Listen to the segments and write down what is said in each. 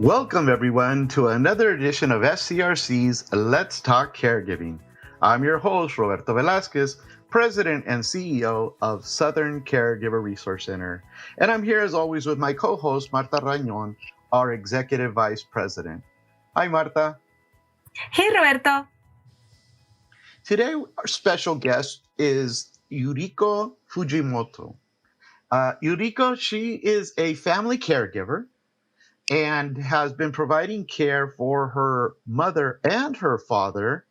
Welcome, everyone, to another edition of SCRC's Let's Talk Caregiving. I'm your host, Roberto Velasquez, President and CEO of Southern Caregiver Resource Center. And I'm here, as always, with my co host, Marta Rañón, our Executive Vice President. Hi, Marta. Hey, Roberto. Today, our special guest is Uriko Fujimoto. Uriko, she is a family caregiver and has been providing care for her mother and her father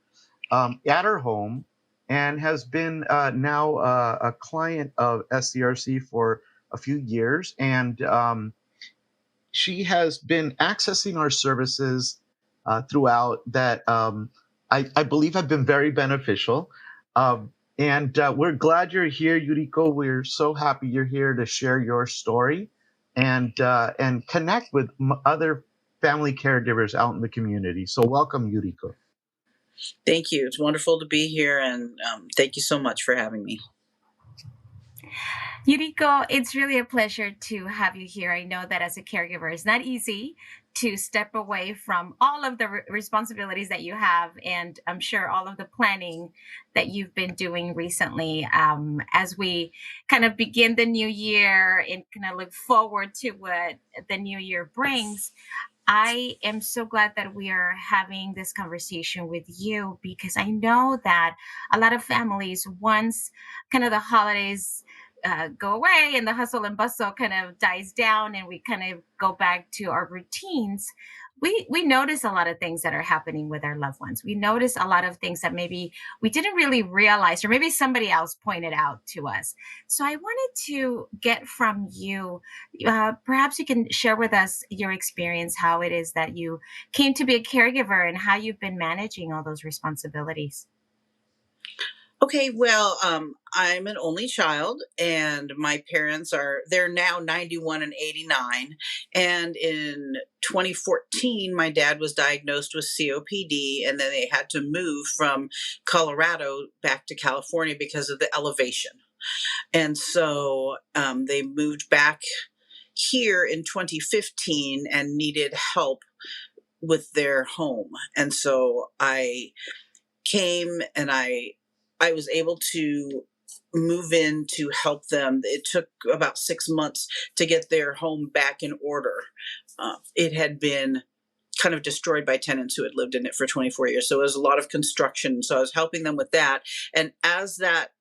at her home, and has been now a client of SCRC for a few years. And she has been accessing our services throughout that I believe have been very beneficial. And we're glad you're here, Yuriko. We're so happy you're here to share your story and connect with other family caregivers out in the community. So welcome, Yuriko. Thank you. It's wonderful to be here, and thank you so much for having me. Uriko, it's really a pleasure to have you here. I know that as a caregiver, it's not easy to step away from all of the responsibilities that you have, and I'm sure all of the planning that you've been doing recently as we kind of begin the new year and kind of look forward to what the new year brings. I am so glad that we are having this conversation with you, because I know that a lot of families, once kind of the holidays go away and the hustle and bustle kind of dies down and we kind of go back to our routines, we notice a lot of things that are happening with our loved ones. We notice a lot of things that maybe we didn't really realize, or maybe somebody else pointed out to us. So I wanted to get from you, perhaps you can share with us your experience, how it is that you came to be a caregiver and how you've been managing all those responsibilities. Okay, well, I'm an only child, and my parents they're now 91 and 89. And in 2014, my dad was diagnosed with COPD, and then they had to move from Colorado back to California because of the elevation. And so they moved back here in 2015 and needed help with their home. And so I came, and I was able to move in to help them. It took about 6 months to get their home back in order. It had been kind of destroyed by tenants who had lived in it for 24 years. So it was a lot of construction. So I was helping them with that. And as that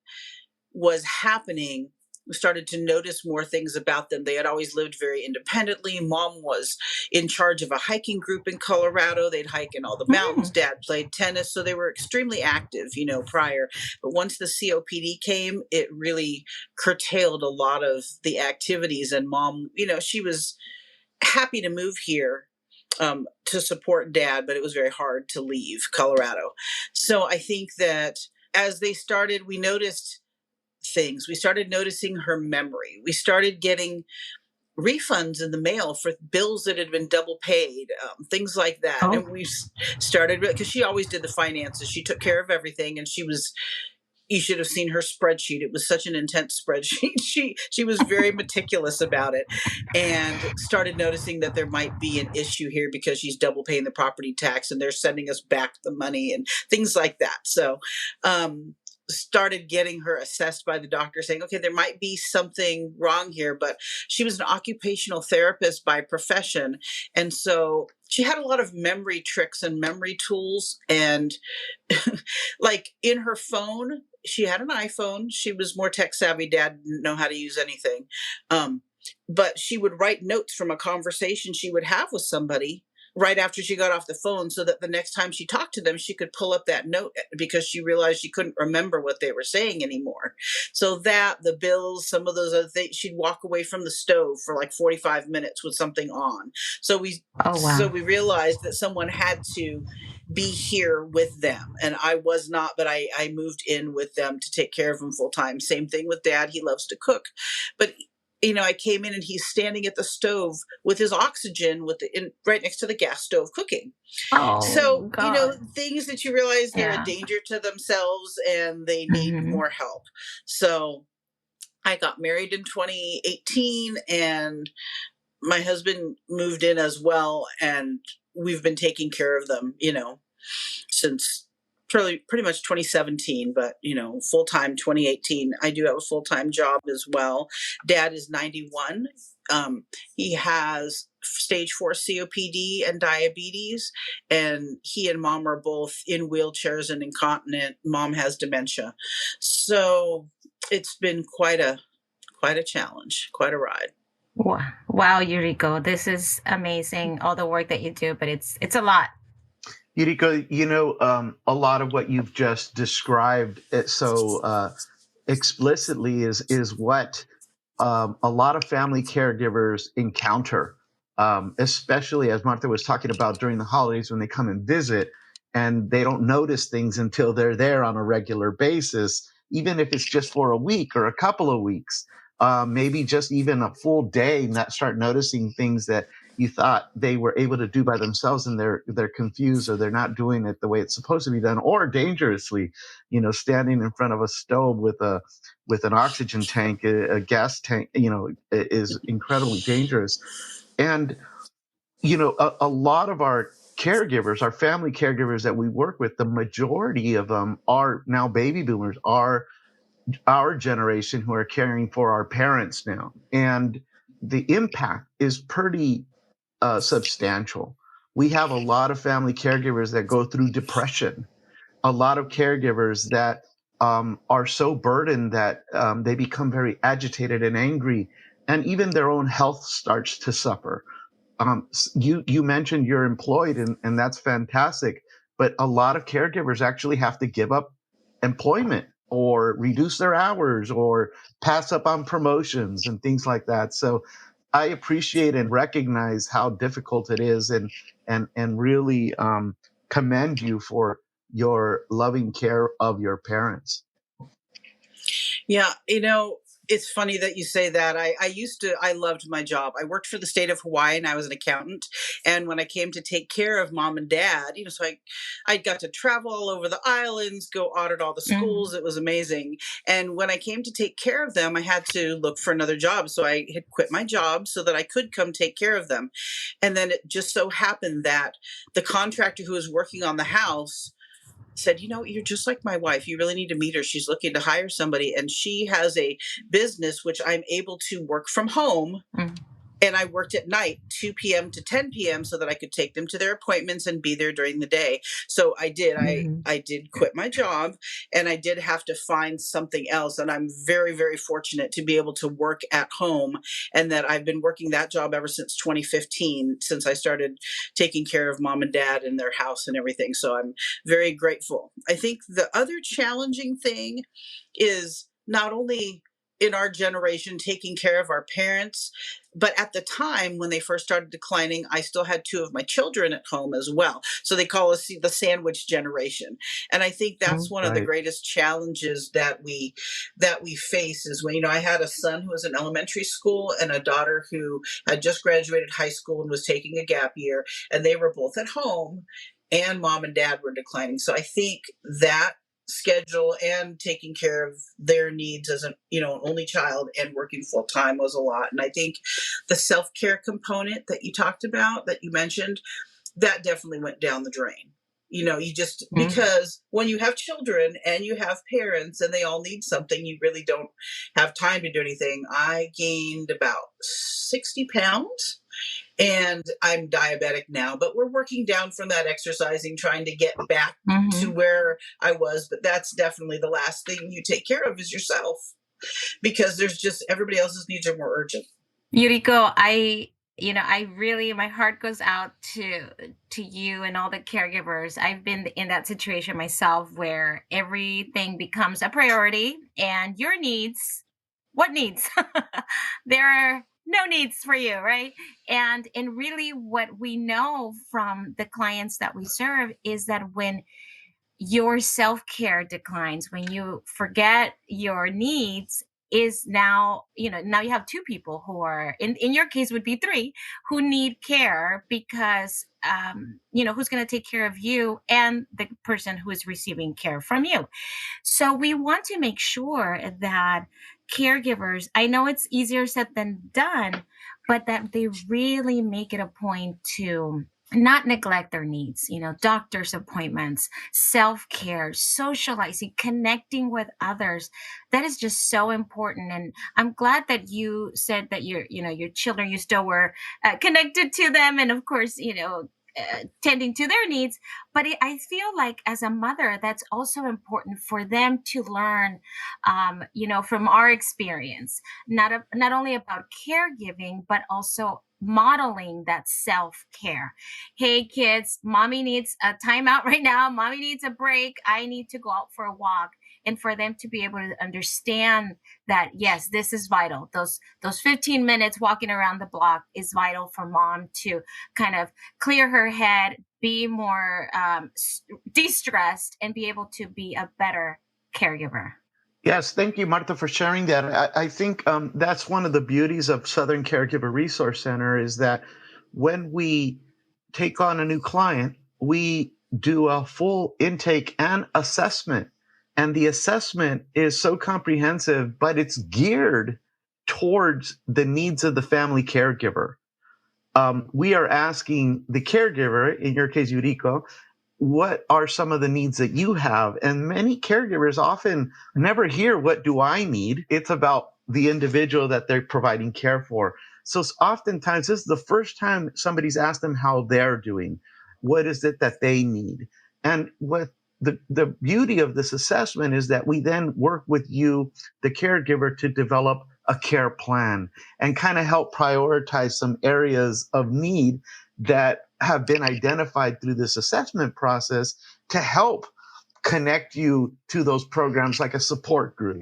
was happening, we started to notice more things about them. They had always lived very independently. Mom was in charge of a hiking group in Colorado. They'd hike in all the mountains. Dad played tennis. So they were extremely active, prior. But once the COPD came, it really curtailed a lot of the activities. And Mom, she was happy to move here to support Dad, but it was very hard to leave Colorado. So I think that as they started, we noticed things. We started noticing her memory. We started getting refunds in the mail for bills that had been double paid, things like that. Oh. And we started, because she always did the finances. She took care of everything, and you should have seen her spreadsheet. It was such an intense spreadsheet. She was very meticulous about it, and started noticing that there might be an issue here because she's double paying the property tax and they're sending us back the money and things like that. So, started getting her assessed by the doctor, saying, okay, there might be something wrong here. But she was an occupational therapist by profession. And so she had a lot of memory tricks and memory tools. And like in her phone, she had an iPhone. She was more tech savvy. Dad didn't know how to use anything. But she would write notes from a conversation she would have with somebody right after she got off the phone, so that the next time she talked to them, she could pull up that note, because she realized she couldn't remember what they were saying anymore. So that, the bills, some of those other things, she'd walk away from the stove for like 45 minutes with something on. So we realized that someone had to be here with them. And I was not, but I moved in with them to take care of them full time. Same thing with Dad. He loves to cook. But I came in and he's standing at the stove with his oxygen right next to the gas stove cooking. So, God. Things that you realize they're a danger to themselves and they need more help. So I got married in 2018, and my husband moved in as well, and we've been taking care of them, since pretty much 2017, but full time 2018. I do have a full time job as well. Dad is 91. He has stage 4 COPD and diabetes, and he and mom are both in wheelchairs and incontinent. Mom has dementia, so it's been quite a challenge, quite a ride. Wow, Uriko, this is amazing. All the work that you do, but it's a lot. Yuriko, a lot of what you've just described so explicitly is what a lot of family caregivers encounter, especially as Martha was talking about during the holidays when they come and visit and they don't notice things until they're there on a regular basis, even if it's just for a week or a couple of weeks, maybe just even a full day, and that start noticing things that you thought they were able to do by themselves, and they're confused or they're not doing it the way it's supposed to be done, or dangerously, standing in front of a stove with an oxygen tank, a gas tank, is incredibly dangerous. And a lot of our caregivers, our family caregivers that we work with, the majority of them are now baby boomers, are our generation who are caring for our parents now, and the impact is pretty substantial. We have a lot of family caregivers that go through depression, a lot of caregivers that are so burdened that they become very agitated and angry, and even their own health starts to suffer. You mentioned you're employed, and that's fantastic, but a lot of caregivers actually have to give up employment or reduce their hours or pass up on promotions and things like that. So I appreciate and recognize how difficult it is, and really commend you for your loving care of your parents. Yeah, it's funny that you say that. I loved my job. I worked for the state of Hawaii and I was an accountant. And when I came to take care of mom and dad, so I got to travel all over the islands, go audit all the schools. It was amazing. And when I came to take care of them, I had to look for another job. So I had quit my job so that I could come take care of them. And then it just so happened that the contractor who was working on the house said, you're just like my wife. You really need to meet her. She's looking to hire somebody, and she has a business which I'm able to work from home. And I worked at night, 2 p.m. to 10 p.m., so that I could take them to their appointments and be there during the day. So I did. I did quit my job, and I did have to find something else. And I'm very, very fortunate to be able to work at home, and that I've been working that job ever since 2015, since I started taking care of mom and dad in their house and everything. So I'm very grateful. I think the other challenging thing is not only in our generation taking care of our parents, but at the time when they first started declining, I still had 2 of my children at home as well. So they call us the sandwich generation. And I think that's one of the greatest challenges that we face is when, I had a son who was in elementary school and a daughter who had just graduated high school and was taking a gap year, and they were both at home and mom and dad were declining. So I think that schedule and taking care of their needs as an only child and working full time was a lot. And I think the self-care component that you talked about, that you mentioned, that definitely went down the drain. You just because when you have children and you have parents and they all need something, you really don't have time to do anything. I gained about 60 pounds. And I'm diabetic now, but we're working down from that exercising, trying to get back to where I was. But that's definitely the last thing you take care of is yourself, because there's just everybody else's needs are more urgent. Yuriko, I really, my heart goes out to you and all the caregivers. I've been in that situation myself where everything becomes a priority and your needs, what needs? There are no needs for you, right? And really what we know from the clients that we serve is that when your self-care declines, when you forget your needs, is now now you have 2 people who are in your case would be 3 who need care, because who's going to take care of you and the person who is receiving care from you. So we want to make sure that caregivers, I know it's easier said than done, but that they really make it a point to not neglect their needs, doctor's appointments, self-care, socializing, connecting with others. That is just so important. And I'm glad that you said that your children, you still were connected to them. And of course, tending to their needs. But I feel like as a mother, that's also important for them to learn, from our experience, not only about caregiving, but also modeling that self-care. Hey kids, mommy needs a timeout right now. Mommy needs a break. I need to go out for a walk. And for them to be able to understand that, yes, this is vital. Those 15 minutes walking around the block is vital for mom to kind of clear her head, be more de-stressed, and be able to be a better caregiver. Yes, thank you, Martha, for sharing that. I think that's one of the beauties of Southern Caregiver Resource Center is that when we take on a new client, we do a full intake and assessment. And the assessment is so comprehensive, but it's geared towards the needs of the family caregiver. We are asking the caregiver, in your case, Uriko, what are some of the needs that you have? And many caregivers often never hear, what do I need? It's about the individual that they're providing care for. So oftentimes this is the first time somebody's asked them how they're doing. What is it that they need? And what the beauty of this assessment is that we then work with you, the caregiver, to develop a care plan and kind of help prioritize some areas of need that have been identified through this assessment process to help connect you to those programs like a support group,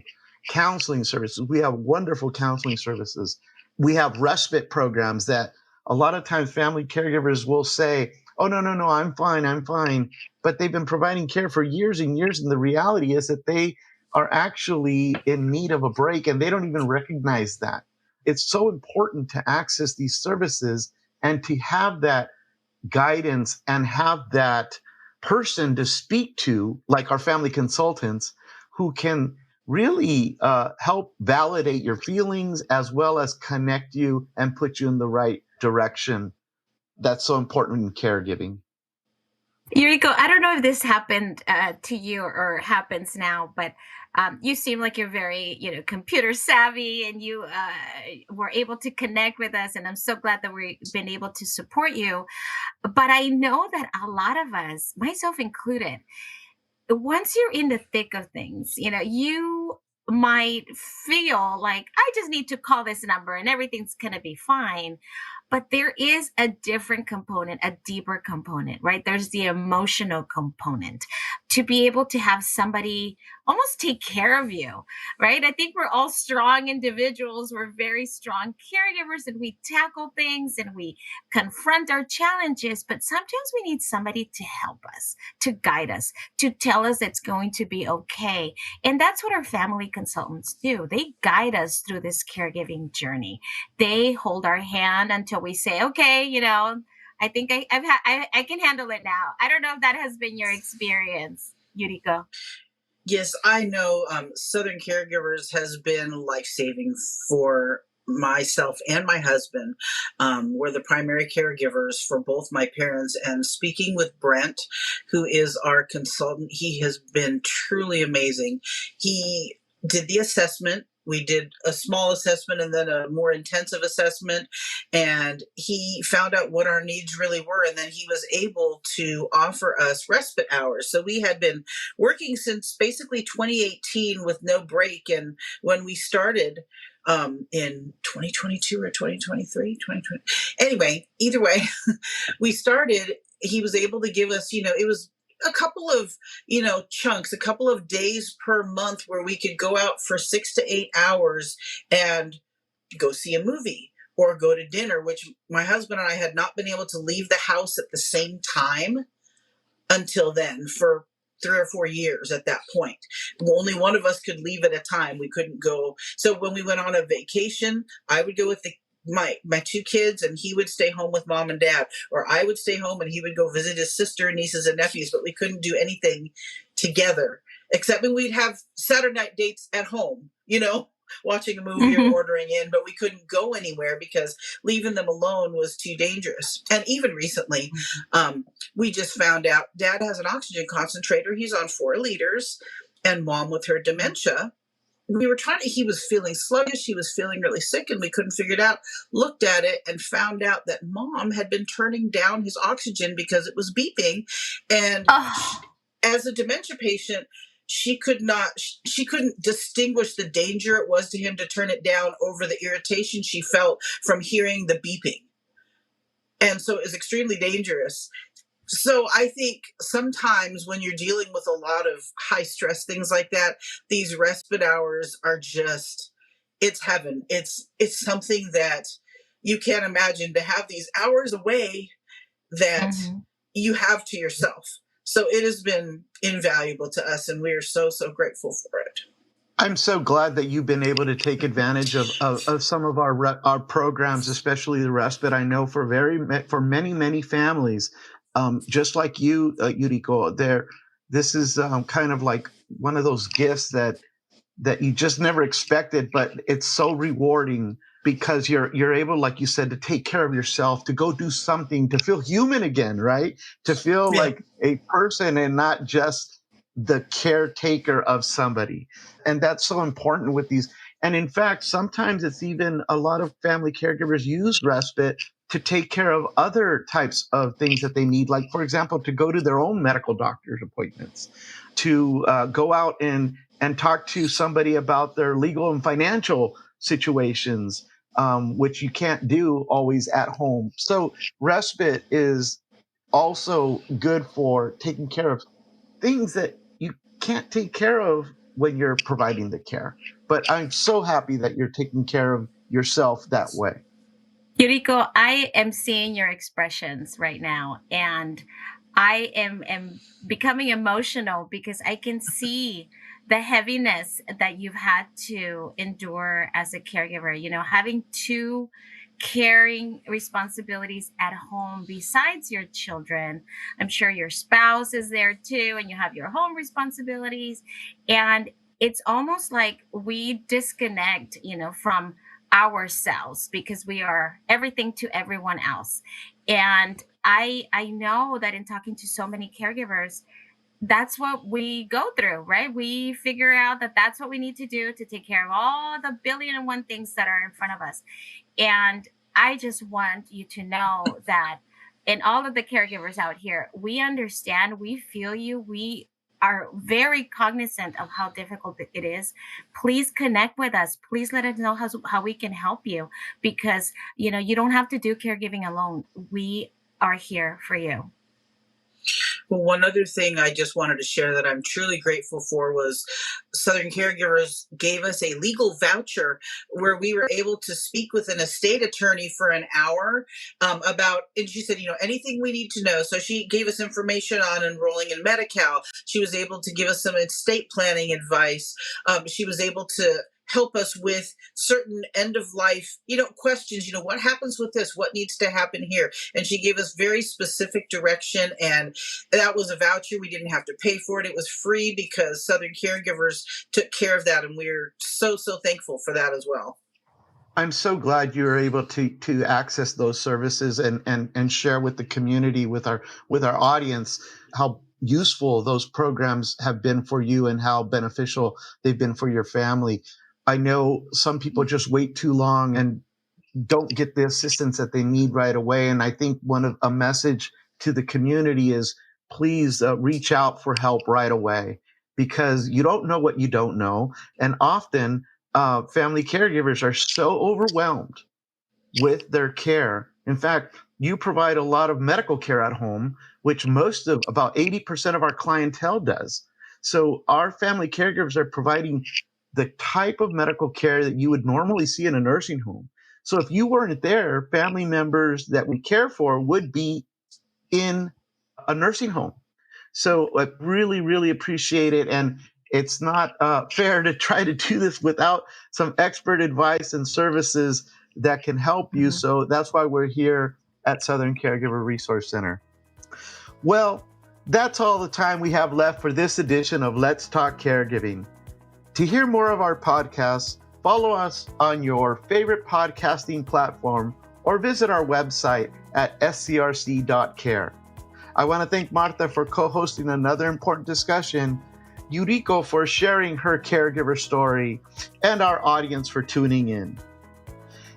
counseling services. We have wonderful counseling services. We have respite programs that a lot of times family caregivers will say, oh, no, I'm fine. But they've been providing care for years and years. And the reality is that they are actually in need of a break and they don't even recognize that. It's so important to access these services and to have that guidance and have that person to speak to, like our family consultants, who can really help validate your feelings as well as connect you and put you in the right direction. That's so important in caregiving. Yuriko, I don't know if this happened to you or happens now, but you seem like you're very, computer savvy, and you were able to connect with us. And I'm so glad that we've been able to support you. But I know that a lot of us, myself included, once you're in the thick of things, you might feel like I just need to call this number and everything's going to be fine. But there is a different component, a deeper component, right? There's the emotional component to be able to have somebody almost take care of you, right? I think we're all strong individuals. We're very strong caregivers, and we tackle things and we confront our challenges. But sometimes we need somebody to help us, to guide us, to tell us it's going to be okay. And that's what our family consultants do. They guide us through this caregiving journey. They hold our hand until we say, okay, I think I can handle it now. I don't know if that has been your experience, Yuriko. Yes, I know. Southern Caregivers has been life-saving for myself and my husband. We're the primary caregivers for both my parents. And speaking with Brent, who is our consultant, he has been truly amazing. He did the assessment. We did a small assessment and then a more intensive assessment, and he found out what our needs really were. And then he was able to offer us respite hours. So we had been working since basically 2018 with no break. And when we started in 2022 or 2023, 2020, anyway, either way, we started, he was able to give us, it was a couple of, chunks, a couple of days per month where we could go out for 6 to 8 hours and go see a movie or go to dinner, which my husband and I had not been able to leave the house at the same time until then for 3 or 4 years at that point. Only one of us could leave at a time. We couldn't go. So when we went on a vacation, I would go with my 2 kids, and he would stay home with mom and dad, or I would stay home and he would go visit his sister, nieces, and nephews. But we couldn't do anything together except when we'd have Saturday night dates at home, watching a movie or ordering in, but we couldn't go anywhere because leaving them alone was too dangerous. And even recently, we just found out Dad has an oxygen concentrator. He's on 4 liters, and Mom with her dementia. We were he was feeling sluggish, he was feeling really sick, and we couldn't figure it out. Looked at it and found out that Mom had been turning down his oxygen because it was beeping. And as a dementia patient, she couldn't distinguish the danger it was to him to turn it down over the irritation she felt from hearing the beeping. And so it was extremely dangerous. So I think sometimes when you're dealing with a lot of high stress things like that, these respite hours are just, it's heaven. It's something that you can't imagine, to have these hours away that you have to yourself. So it has been invaluable to us, and we are so, so grateful for it. I'm so glad that you've been able to take advantage of some of our programs, especially the respite. I know for many, many families, just like you, Uriko, this is kind of like one of those gifts that you just never expected, but it's so rewarding because you're able, like you said, to take care of yourself, to go do something, to feel human again, right? To feel like a person and not just the caretaker of somebody. And that's so important with these. And in fact, sometimes it's even a lot of family caregivers use respite to take care of other types of things that they need, like, for example, to go to their own medical doctor's appointments, to go out and talk to somebody about their legal and financial situations, which you can't do always at home. So respite is also good for taking care of things that you can't take care of when you're providing the care. But I'm so happy that you're taking care of yourself that way. Uriko, I am seeing your expressions right now, and I am becoming emotional because I can see the heaviness that you've had to endure as a caregiver, having 2 caring responsibilities at home besides your children. I'm sure your spouse is there too, and you have your home responsibilities. And it's almost like we disconnect, from ourselves because we are everything to everyone else. And I know that in talking to so many caregivers, that's what we go through, right? We figure out that that's what we need to do to take care of all the billion and one things that are in front of us. And I just want you to know that in all of the caregivers out here, we understand, we feel you, we are very cognizant of how difficult it is. Please connect with us. Please let us know how we can help you, because you don't have to do caregiving alone. We are here for you. Well, one other thing I just wanted to share that I'm truly grateful for was Southern Caregivers gave us a legal voucher where we were able to speak with an estate attorney for an hour about, and she said, anything we need to know. So she gave us information on enrolling in Medi-Cal. She was able to give us some estate planning advice. She was able to help us with certain end of life, questions, what happens with this, what needs to happen here. And she gave us very specific direction, and that was a voucher. We didn't have to pay for it. It was free because Southern Caregivers took care of that. And we're so, so thankful for that as well. I'm so glad you were able to access those services and share with the community, with our audience, how useful those programs have been for you and how beneficial they've been for your family. I know some people just wait too long and don't get the assistance that they need right away. And I think a message to the community is, please reach out for help right away, because you don't know what you don't know. And often family caregivers are so overwhelmed with their care. In fact, you provide a lot of medical care at home, which about 80% of our clientele does. So our family caregivers are providing the type of medical care that you would normally see in a nursing home. So if you weren't there, family members that we care for would be in a nursing home. So I really, really appreciate it. And it's not fair to try to do this without some expert advice and services that can help you. So that's why we're here at Southern Caregiver Resource Center. Well, that's all the time we have left for this edition of Let's Talk Caregiving. To hear more of our podcasts, follow us on your favorite podcasting platform or visit our website at scrc.care. I want to thank Martha for co-hosting another important discussion, Uriko for sharing her caregiver story, and our audience for tuning in.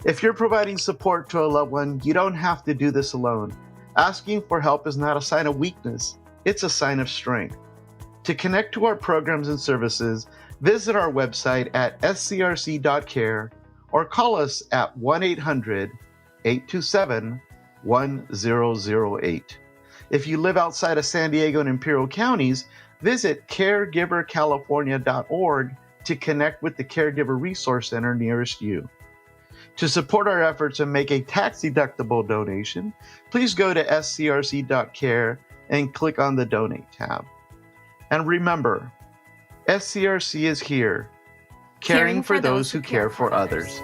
If you're providing support to a loved one, you don't have to do this alone. Asking for help is not a sign of weakness, it's a sign of strength. To connect to our programs and services, visit our website at scrc.care or call us at 1-800-827-1008. If you live outside of San Diego and Imperial counties, visit caregivercalifornia.org to connect with the Caregiver Resource Center nearest you. To support our efforts and make a tax-deductible donation, please go to scrc.care and click on the Donate tab. And remember, SCRC is here, caring for those who care for others.